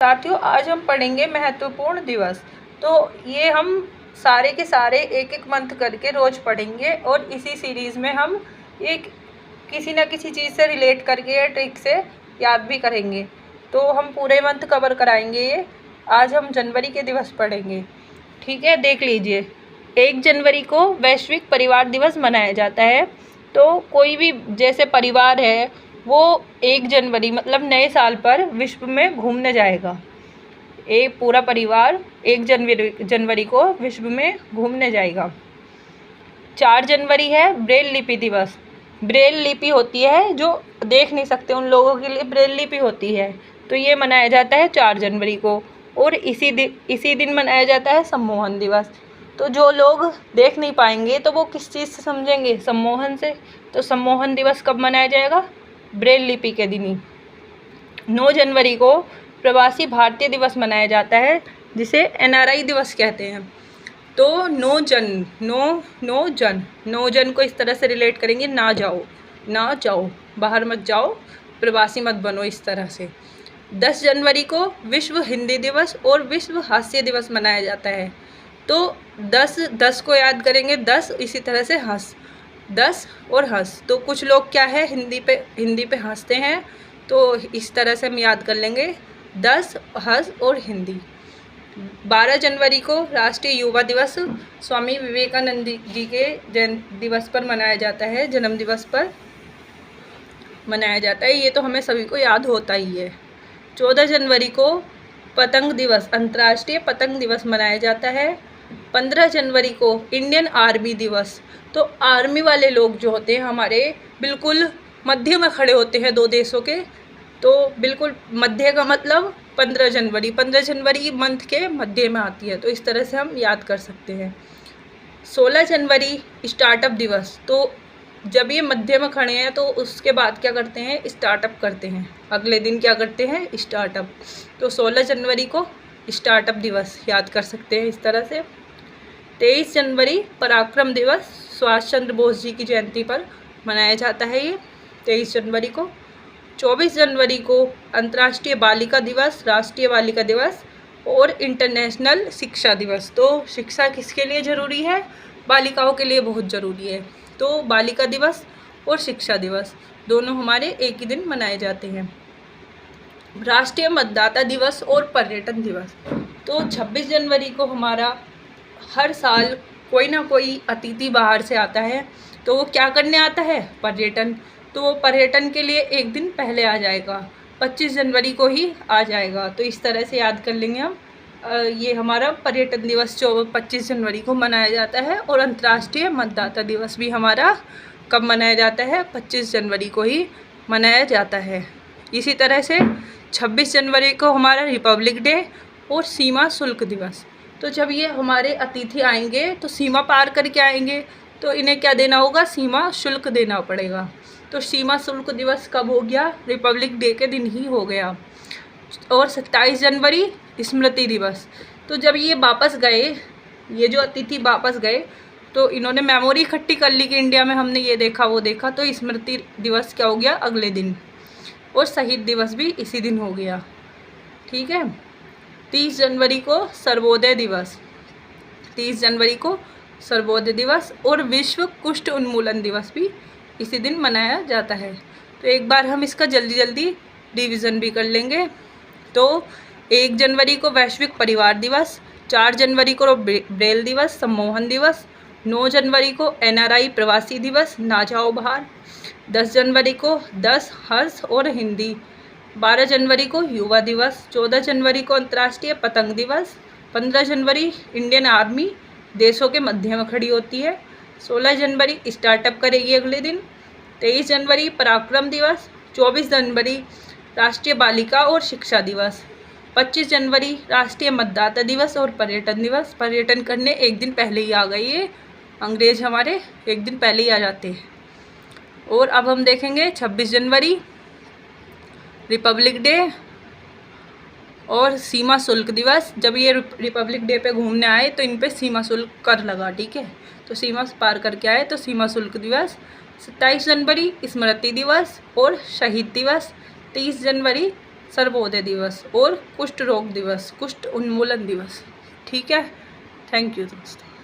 साथियों, आज हम पढ़ेंगे महत्वपूर्ण दिवस। तो ये हम सारे के सारे एक एक मंथ करके रोज पढ़ेंगे और इसी सीरीज़ में हम एक किसी न किसी चीज़ से रिलेट करके या ट्रिक से याद भी करेंगे। तो हम पूरे मंथ कवर कराएंगे ये। आज हम जनवरी के दिवस पढ़ेंगे, ठीक है। देख लीजिए, 1 जनवरी को वैश्विक परिवार दिवस मनाया जाता है। तो कोई भी जैसे परिवार है वो 1 जनवरी मतलब नए साल पर विश्व में घूमने जाएगा। एक पूरा परिवार 1 जनवरी को विश्व में घूमने जाएगा। 4 जनवरी है ब्रेल लिपि दिवस। ब्रेल लिपि होती है जो देख नहीं सकते, उन लोगों के लिए ब्रेल लिपि होती है। तो ये मनाया जाता है 4 जनवरी को। और इसी दिन मनाया जाता है सम्मोहन दिवस। तो जो लोग देख नहीं पाएंगे तो वो किस चीज़ से समझेंगे? सम्मोहन से। तो सम्मोहन दिवस कब मनाया जाएगा? ब्रेल लिपि के दिन ही। 9 जनवरी को प्रवासी भारतीय दिवस मनाया जाता है, जिसे NRI दिवस कहते हैं। तो 9 जन को इस तरह से रिलेट करेंगे, ना जाओ, बाहर मत जाओ, प्रवासी मत बनो, इस तरह से। 10 जनवरी को विश्व हिंदी दिवस और विश्व हास्य दिवस मनाया जाता है। तो 10 को याद करेंगे, 10 इसी तरह से हंस, 10 और हंस। तो कुछ लोग क्या है हिंदी पे हंसते हैं, तो इस तरह से हम याद कर लेंगे, 10 हंस और हिंदी। 12 जनवरी को राष्ट्रीय युवा दिवस स्वामी विवेकानंद जी के दिवस पर मनाया जाता है, जन्म दिवस पर मनाया जाता है। ये तो हमें सभी को याद होता ही है। 14 जनवरी को पतंग दिवस, अंतर्राष्ट्रीय पतंग दिवस मनाया जाता है। 15 जनवरी को इंडियन आर्मी दिवस। तो आर्मी वाले लोग जो होते हैं हमारे, बिल्कुल मध्य में खड़े होते हैं दो देशों के। तो बिल्कुल मध्य का मतलब 15 जनवरी मंथ के मध्य में आती है, तो इस तरह से हम याद कर सकते हैं। 16 जनवरी स्टार्टअप दिवस। तो जब ये मध्य में खड़े हैं तो उसके बाद क्या करते हैं? स्टार्टअप करते हैं। अगले दिन क्या करते हैं? स्टार्टअप। तो 16 जनवरी को स्टार्टअप दिवस याद कर सकते हैं इस तरह से। 23 जनवरी पराक्रम दिवस, सुभाष चंद्र बोस जी की जयंती पर मनाया जाता है ये 23 जनवरी को। 24 जनवरी को अंतर्राष्ट्रीय बालिका दिवस, राष्ट्रीय बालिका दिवस और इंटरनेशनल शिक्षा दिवस। तो शिक्षा किसके लिए ज़रूरी है? बालिकाओं के लिए बहुत ज़रूरी है। तो बालिका दिवस और शिक्षा दिवस दोनों हमारे एक ही दिन मनाए जाते हैं। राष्ट्रीय मतदाता दिवस और पर्यटन दिवस। तो 26 जनवरी को हमारा हर साल कोई ना कोई अतिथि बाहर से आता है। तो वो क्या करने आता है? पर्यटन। तो वो पर्यटन के लिए एक दिन पहले आ जाएगा, 25 जनवरी को ही आ जाएगा। तो इस तरह से याद कर लेंगे हम। ये हमारा पर्यटन दिवस जो 25 जनवरी को मनाया जाता है। और अंतर्राष्ट्रीय मतदाता दिवस भी हमारा कब मनाया जाता है? 25 जनवरी को ही मनाया जाता है। इसी तरह से 26 जनवरी को हमारा रिपब्लिक डे और सीमा शुल्क दिवस। तो जब ये हमारे अतिथि आएंगे तो सीमा पार करके आएंगे, तो इन्हें क्या देना होगा? सीमा शुल्क देना पड़ेगा। तो सीमा शुल्क दिवस कब हो गया? रिपब्लिक डे के दिन ही हो गया। और 27 जनवरी स्मृति दिवस। तो जब ये वापस गए, ये जो अतिथि वापस गए, तो इन्होंने मेमोरी इकट्ठी कर ली कि इंडिया में हमने ये देखा वो देखा। तो स्मृति दिवस क्या हो गया? अगले दिन। और शहीद दिवस भी इसी दिन हो गया, ठीक है। 30 जनवरी को सर्वोदय दिवस, 30 जनवरी को सर्वोदय दिवस और विश्व कुष्ठ उन्मूलन दिवस भी इसी दिन मनाया जाता है। तो एक बार हम इसका जल्दी रिवीजन भी कर लेंगे। तो 1 जनवरी को वैश्विक परिवार दिवस, 4 जनवरी को ब्रेल दिवस, सम्मोहन दिवस, 9 जनवरी को NRI प्रवासी दिवस, ना जाओ बाहर, 10 जनवरी को 10 हर्ष और हिंदी, 12 जनवरी को युवा दिवस, 14 जनवरी को अंतर्राष्ट्रीय पतंग दिवस, 15 जनवरी इंडियन आर्मी देशों के मध्य में खड़ी होती है, 16 जनवरी स्टार्टअप करेगी अगले दिन, 23 जनवरी पराक्रम दिवस, 24 जनवरी राष्ट्रीय बालिका और शिक्षा दिवस, 25 जनवरी राष्ट्रीय मतदाता दिवस और पर्यटन दिवस। पर्यटन करने एक दिन पहले ही आ गई ये, अंग्रेज हमारे एक दिन पहले ही आ जाते हैं। और अब हम देखेंगे 26 जनवरी रिपब्लिक डे और सीमा शुल्क दिवस। जब ये रिपब्लिक डे पे घूमने आए तो इन पे सीमा शुल्क कर लगा, ठीक है। तो सीमा पार करके आए तो सीमा शुल्क दिवस। 27 जनवरी स्मृति दिवस और शहीद दिवस। 30 जनवरी सर्वोदय दिवस और कुष्ठ रोग दिवस, कुष्ठ उन्मूलन दिवस। ठीक है, थैंक यू दोस्तों।